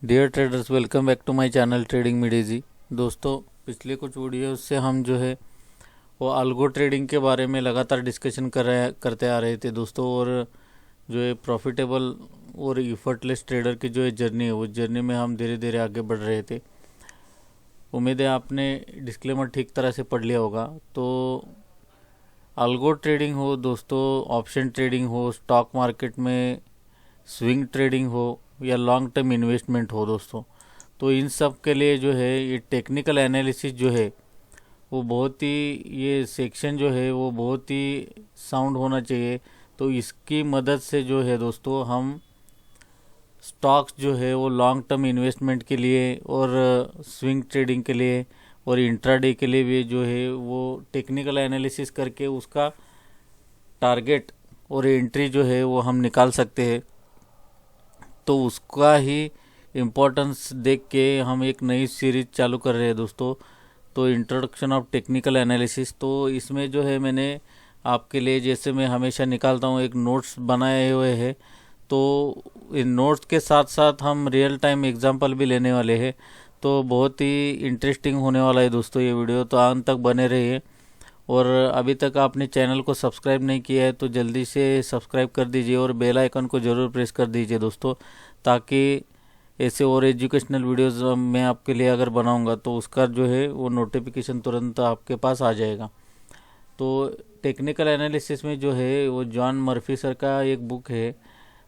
Dear traders, welcome back to my channel trading में Daisy. दोस्तों, पिछले कुछ वीडियोस से हम जो है वो अल्गो ट्रेडिंग के बारे में लगातार डिस्कशन करते आ रहे थे दोस्तों। और जो है प्रॉफिटेबल और इफर्टलेस ट्रेडर की जो है जर्नी है, वो जर्नी में हम धीरे धीरे आगे बढ़ रहे थे। उम्मीद है आपने डिस्क्लेमर ठीक तरह से पढ़ लिया होगा। तो अल्गो ट्रेडिंग हो दोस्तों, ऑप्शन ट्रेडिंग हो, स्टॉक मार्केट में स्विंग ट्रेडिंग हो या लॉन्ग टर्म इन्वेस्टमेंट हो दोस्तों, तो इन सब के लिए जो है ये टेक्निकल एनालिसिस जो है वो बहुत ही, ये सेक्शन जो है वो बहुत ही साउंड होना चाहिए। तो इसकी मदद से जो है दोस्तों हम स्टॉक्स जो है वो लॉन्ग टर्म इन्वेस्टमेंट के लिए और स्विंग ट्रेडिंग के लिए और इंट्राडे के लिए भी जो है वो टेक्निकल एनालिसिस करके उसका टारगेट और एंट्री जो है वो हम निकाल सकते हैं। तो उसका ही इम्पोर्टेंस देख के हम एक नई सीरीज चालू कर रहे हैं दोस्तों। तो इंट्रोडक्शन ऑफ टेक्निकल एनालिसिस, तो इसमें जो है मैंने आपके लिए, जैसे मैं हमेशा निकालता हूँ, एक नोट्स बनाए हुए हैं। तो इन नोट्स के साथ साथ हम रियल टाइम एग्जांपल भी लेने वाले हैं। तो बहुत ही इंटरेस्टिंग होने वाला है दोस्तों ये वीडियो, तो अंत तक बने रहिए। और अभी तक आपने चैनल को सब्सक्राइब नहीं किया है तो जल्दी से सब्सक्राइब कर दीजिए और बेल आइकन को ज़रूर प्रेस कर दीजिए दोस्तों, ताकि ऐसे और एजुकेशनल वीडियोस मैं आपके लिए अगर बनाऊंगा तो उसका जो है वो नोटिफिकेशन तुरंत आपके पास आ जाएगा। तो टेक्निकल एनालिसिस में जो है वो जॉन मर्फी सर का एक बुक है,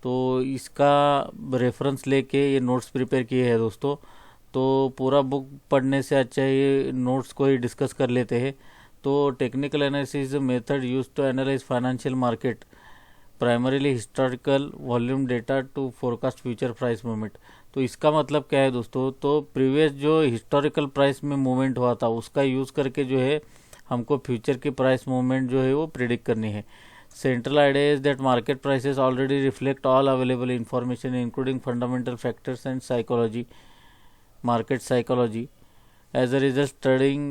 तो इसका रेफरेंस लेके ये नोट्स प्रिपेयर किए हैं दोस्तों। तो पूरा बुक पढ़ने से अच्छा ये नोट्स को ही डिस्कस कर लेते हैं। तो technical analysis method use to analyse financial market, primarily historical volume data to forecast future price movement. तो इसका मतलब क्या है दोस्तों, तो प्रीवियस जो हिस्टोरिकल प्राइस में मूवमेंट हुआ था उसका यूज़ करके जो है हमको फ्यूचर की प्राइस मूवमेंट जो है वो प्रिडिक्ट करनी है। Central idea is that market prices already reflect all available information including fundamental factors and psychology, market psychology. As a result, studying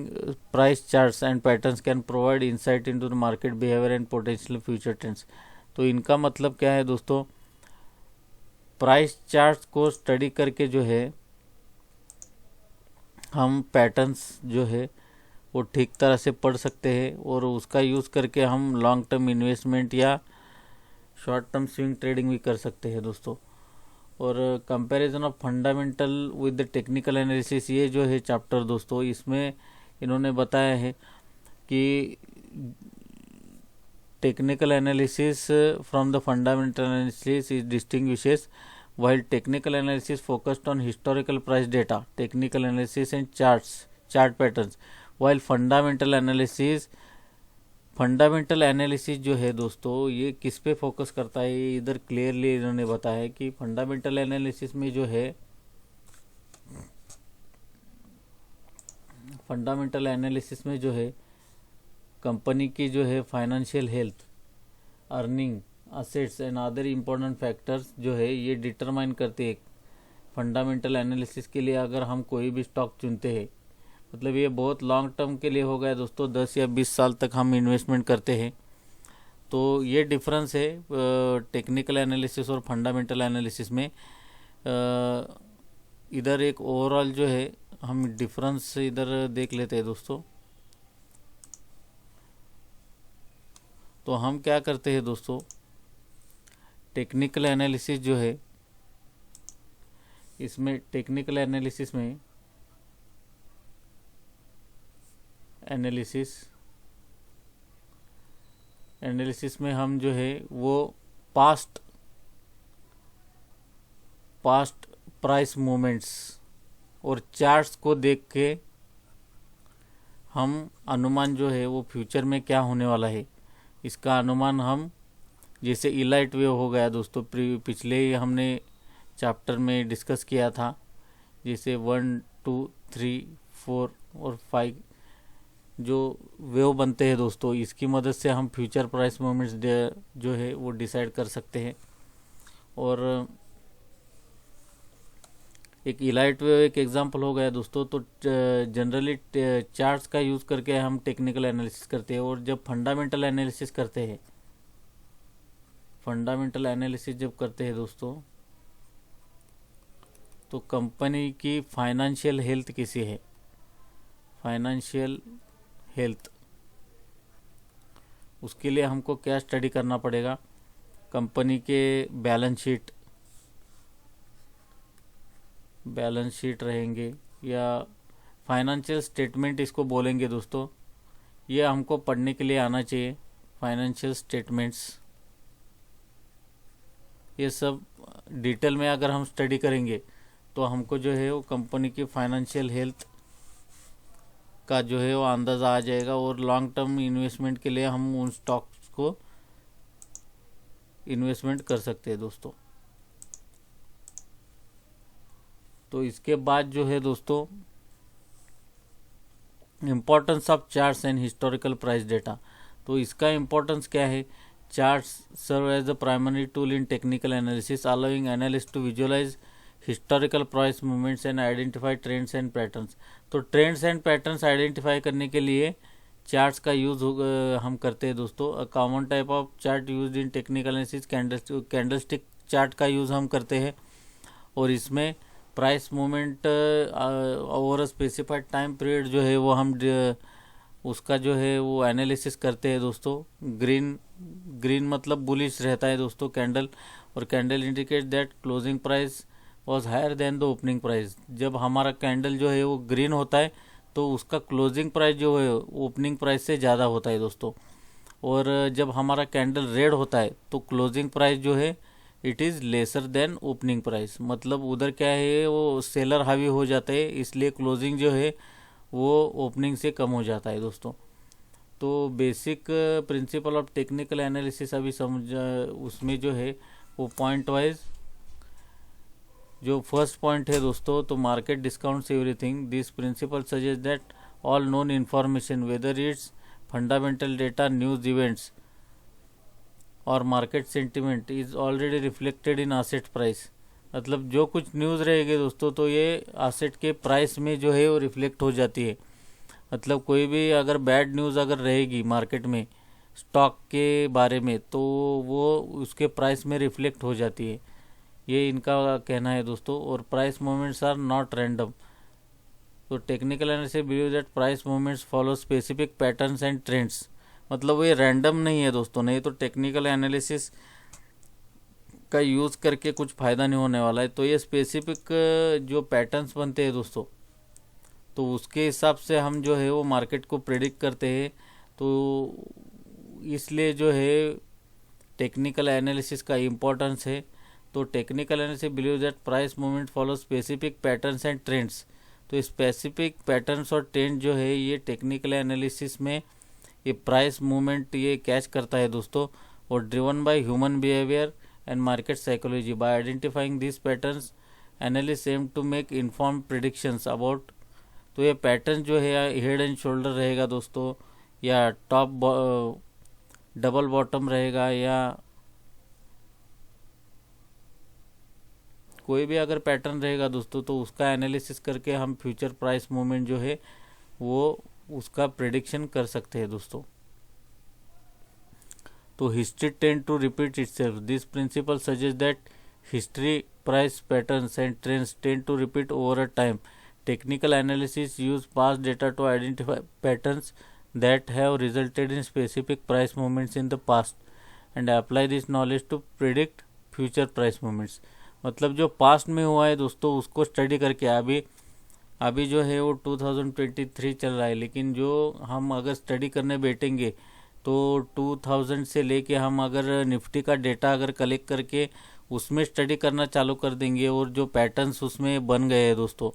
price charts and patterns can provide insight into the market behavior and potential future trends. तो इनका मतलब क्या है दोस्तों, price charts को study करके जो है हम पैटर्न्स जो है वो ठीक तरह से पढ़ सकते हैं और उसका यूज़ करके हम लॉन्ग टर्म इन्वेस्टमेंट या शॉर्ट टर्म स्विंग ट्रेडिंग भी कर सकते हैं दोस्तों। और comparison of fundamental with the technical analysis, ये जो है चैप्टर दोस्तों, इसमें इन्होंने बताया है कि technical analysis from the fundamental analysis is distinguishes, while technical analysis focused on historical price data, technical analysis and chart patterns, while fundamental analysis जो है दोस्तों ये किस पे फोकस करता है, ये इधर क्लियरली इन्होंने बताया है कि फंडामेंटल एनालिसिस में जो है, फंडामेंटल एनालिसिस में जो है कंपनी की जो है financial health, earning, assets and other important factors जो है ये डिटरमाइन करते हैं। फंडामेंटल एनालिसिस के लिए अगर हम कोई भी स्टॉक चुनते हैं, मतलब ये बहुत लॉन्ग टर्म के लिए हो गया दोस्तों, 10 या 20 साल तक हम इन्वेस्टमेंट करते हैं। तो ये डिफरेंस है टेक्निकल एनालिसिस और फंडामेंटल एनालिसिस में। इधर एक ओवरऑल जो है हम डिफरेंस इधर देख लेते हैं दोस्तों। तो हम क्या करते हैं दोस्तों, टेक्निकल एनालिसिस जो है, इसमें टेक्निकल एनालिसिस में हम जो है वो पास्ट प्राइस मूवमेंट्स और चार्ट्स को देख के हम अनुमान जो है वो फ्यूचर में क्या होने वाला है इसका अनुमान हम, जैसे इलाइट वेव हो गया दोस्तों, पिछले ही हमने चैप्टर में डिस्कस किया था, जैसे 1, 2, 3, 4 और 5 जो वेव बनते हैं दोस्तों, इसकी मदद से हम फ्यूचर प्राइस मूवमेंट्स जो है वो डिसाइड कर सकते हैं। और एक इलाइट वेव एक एग्जांपल हो गया दोस्तों। तो जनरली चार्ट्स का यूज़ करके हम टेक्निकल एनालिसिस करते हैं। और जब फंडामेंटल एनालिसिस करते हैं, दोस्तों, तो कंपनी की फाइनेंशियल हेल्थ कैसी है, फाइनेंशियल हेल्थ, उसके लिए हमको क्या स्टडी करना पड़ेगा, कंपनी के बैलेंस शीट रहेंगे या फाइनेंशियल स्टेटमेंट इसको बोलेंगे दोस्तों, ये हमको पढ़ने के लिए आना चाहिए। फाइनेंशियल स्टेटमेंट्स, ये सब डिटेल में अगर हम स्टडी करेंगे तो हमको जो है वो कंपनी की फाइनेंशियल हेल्थ का जो है वो अंदाज़ा आ जाएगा, और लॉन्ग टर्म इन्वेस्टमेंट के लिए हम उन स्टॉक्स को इन्वेस्टमेंट कर सकते हैं दोस्तों। तो इसके बाद जो है दोस्तों importance of charts and historical price data, तो इसका इम्पोर्टेंस क्या है। Charts serve as the primary tool in technical analysis allowing analyst to visualise historical price movements and identify trends and patterns. तो ट्रेंड्स एंड पैटर्न्स आइडेंटिफाई करने के लिए charts का use हम करते हैं दोस्तों। A common type of chart used in technical analysis candlestick chart का यूज़ हम करते हैं, और इसमें price movement over a specified time period जो है वो हम उसका जो है वो एनालिसिस करते हैं दोस्तों। ग्रीन मतलब बुलिश रहता है दोस्तों कैंडल, और candle indicate that closing price was higher than the opening price. जब हमारा कैंडल जो है वो ग्रीन होता है तो उसका क्लोजिंग प्राइस जो है ओपनिंग प्राइस से ज़्यादा होता है दोस्तों। और जब हमारा कैंडल रेड होता है तो क्लोजिंग प्राइस जो है it is lesser than opening price, मतलब उधर क्या है वो सेलर हावी हो जाता है, इसलिए क्लोजिंग जो है वो ओपनिंग से कम हो जाता है दोस्तों। तो basic principle of technical analysis अभी समझ, उसमें जो है वो पॉइंट वाइज जो फर्स्ट पॉइंट है दोस्तों, तो market discounts everything. This principle suggest that all known information whether it's fundamental data, news events और market sentiment is already reflected in asset price. मतलब जो कुछ न्यूज़ रहेगी दोस्तों तो ये एसेट के प्राइस में जो है वो रिफ्लेक्ट हो जाती है। मतलब कोई भी अगर बैड न्यूज़ अगर रहेगी मार्केट में स्टॉक के बारे में तो वो उसके प्राइस में रिफ्लेक्ट हो जाती है, ये इनका कहना है दोस्तों। और price movements are not random. तो technical analysis believe that price movements follow specific patterns and trends, मतलब ये रैंडम नहीं है दोस्तों, नहीं तो टेक्निकल एनालिसिस का यूज़ करके कुछ फ़ायदा नहीं होने वाला है। तो ये स्पेसिफिक जो पैटर्न्स बनते हैं दोस्तों, तो उसके हिसाब से हम जो है वो मार्केट को प्रेडिक्ट करते हैं। तो इसलिए जो है टेक्निकल एनालिसिस का इम्पोर्टेंस है। तो technical analysis believe that price movement follow specific patterns and trends. तो स्पेसिफिक पैटर्न्स और ट्रेंड जो है ये टेक्निकल एनालिसिस में ये प्राइस मूवमेंट ये कैच करता है दोस्तों, और driven by human behaviour and market psychology. By identifying this patterns analyst aim to make inform predictions about. तो ये पैटर्न जो है हेड एंड शोल्डर रहेगा दोस्तों, या टॉप डबल बॉटम रहेगा, या कोई भी अगर पैटर्न रहेगा दोस्तों तो उसका एनालिसिस करके हम फ्यूचर प्राइस मूवमेंट जो है वो उसका प्रेडिक्शन कर सकते हैं दोस्तों। तो history tend to repeat itself. This principle suggest that history, price patterns and trends tend to repeat over a time. Technical analysis use past data to identify patterns that have resulted in specific price movements in the past and apply this knowledge to predict future price movements। मतलब जो past में हुआ है दोस्तों उसको study करके अभी जो है वो 2023 चल रहा है, लेकिन जो हम अगर स्टडी करने बैठेंगे तो 2000 से लेके हम अगर निफ्टी का डेटा अगर कलेक्ट करके उसमें स्टडी करना चालू कर देंगे, और जो पैटर्न्स उसमें बन गए हैं दोस्तों,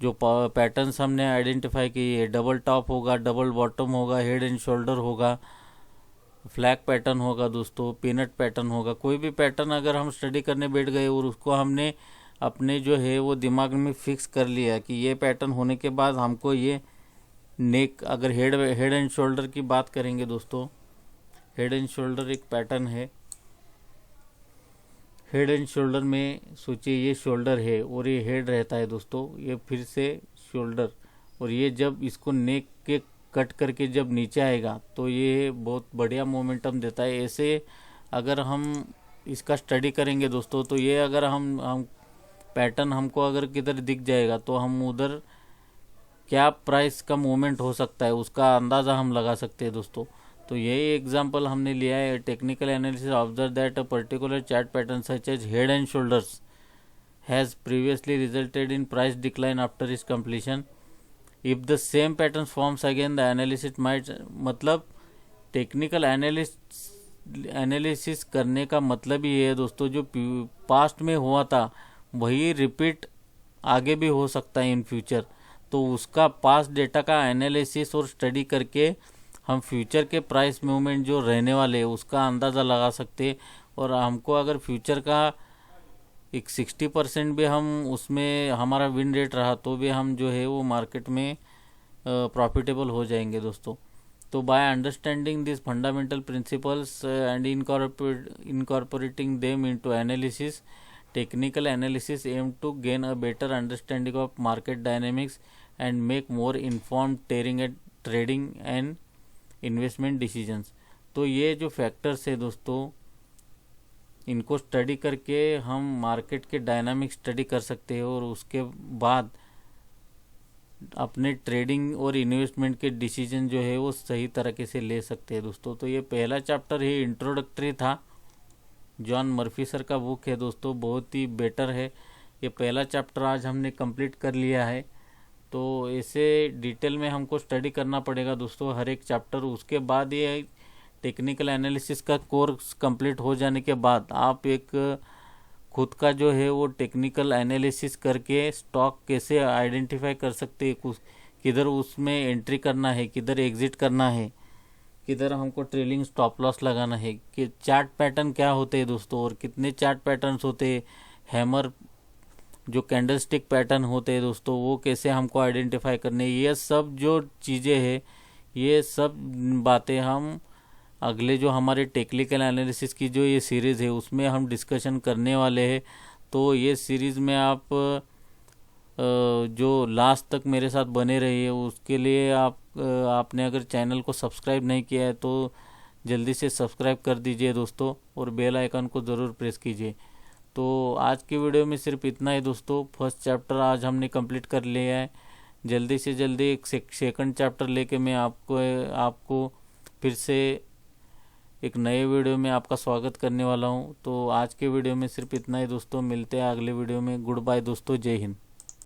जो पैटर्न्स हमने आइडेंटिफाई किए, डबल टॉप होगा, डबल बॉटम होगा, हेड एंड शोल्डर होगा, फ्लैग पैटर्न होगा दोस्तों, पीनट पैटर्न होगा, कोई भी पैटर्न अगर हम स्टडी करने बैठ गए और उसको हमने अपने जो है वो दिमाग में फिक्स कर लिया कि ये पैटर्न होने के बाद हमको ये नेक, अगर हेड एंड शोल्डर की बात करेंगे दोस्तों, हेड एंड शोल्डर एक पैटर्न है। हेड एंड शोल्डर में सोचिए ये शोल्डर है और ये हेड रहता है दोस्तों, ये फिर से शोल्डर, और ये जब इसको नेक के कट करके जब नीचे आएगा तो ये बहुत बढ़िया मोमेंटम देता है। ऐसे अगर हम इसका स्टडी करेंगे दोस्तों तो ये अगर हम पैटर्न हमको अगर किधर दिख जाएगा तो हम उधर क्या प्राइस का मूवमेंट हो सकता है उसका अंदाज़ा हम लगा सकते हैं दोस्तों। तो यही एग्जांपल हमने लिया है। Technical analysis observe that a particular chart pattern such as head and shoulders has previously resulted in price decline after its completion. If the same pattern forms again the analysis might, मतलब technical analysis करने का मतलब ये है दोस्तों, जो past में हुआ था वही रिपीट आगे भी हो सकता है इन फ्यूचर। तो उसका पास्ट डेटा का एनालिसिस और स्टडी करके हम फ्यूचर के प्राइस मूवमेंट जो रहने वाले हैं उसका अंदाज़ा लगा सकते हैं। और हमको अगर फ्यूचर का एक 60% भी हम उसमें हमारा विन रेट रहा तो भी हम जो है वो मार्केट में प्रॉफिटेबल हो जाएंगे दोस्तों। तो by understanding this fundamental principles and incorporating them into analysis, technical analysis aim to gain a better understanding of market dynamics and make more informed trading and investment decisions. तो ये जो factors है दोस्तों, इनको स्टडी करके हम market के dynamic study कर सकते हैं और उसके बाद अपने ट्रेडिंग और इन्वेस्टमेंट के डिसीजन जो है वो सही तरीके से ले सकते हैं दोस्तों। तो ये पहला चैप्टर ही इंट्रोडक्टरी था, जॉन मर्फी सर का बुक है दोस्तों, बहुत ही बेटर है। ये पहला चैप्टर आज हमने कंप्लीट कर लिया है। तो ऐसे डिटेल में हमको स्टडी करना पड़ेगा दोस्तों हर एक चैप्टर। उसके बाद ये टेक्निकल एनालिसिस का कोर्स कंप्लीट हो जाने के बाद आप एक खुद का जो है वो टेक्निकल एनालिसिस करके स्टॉक कैसे आइडेंटिफाई कर सकते हैं, किधर उसमें एंट्री करना है, किधर एग्जिट करना है, किधर हमको ट्रेलिंग स्टॉप लॉस लगाना है, कि चार्ट पैटर्न क्या होते हैं दोस्तों और कितने चार्ट पैटर्न्स होते हैं, हैमर जो कैंडलस्टिक पैटर्न होते हैं दोस्तों वो कैसे हमको आइडेंटिफाई करने, ये सब जो चीज़ें हैं ये सब बातें हम अगले जो हमारे टेक्निकल एनालिसिस की जो ये सीरीज़ है उसमें हम डिस्कशन करने वाले हैं। तो ये सीरीज़ में आप जो लास्ट तक मेरे साथ बने रहिए, उसके लिए आपने अगर चैनल को सब्सक्राइब नहीं किया है तो जल्दी से सब्सक्राइब कर दीजिए दोस्तों और बेल आइकन को ज़रूर प्रेस कीजिए। तो आज की वीडियो में सिर्फ इतना ही दोस्तों। फर्स्ट चैप्टर आज हमने कंप्लीट कर लिया है। जल्दी से जल्दी एक सेकंड चैप्टर लेके मैं आपको फिर से एक नए वीडियो में आपका स्वागत करने वाला हूं। तो आज के वीडियो में सिर्फ इतना ही दोस्तों, मिलते हैं अगले वीडियो में। गुड बाय दोस्तों, जय हिंद।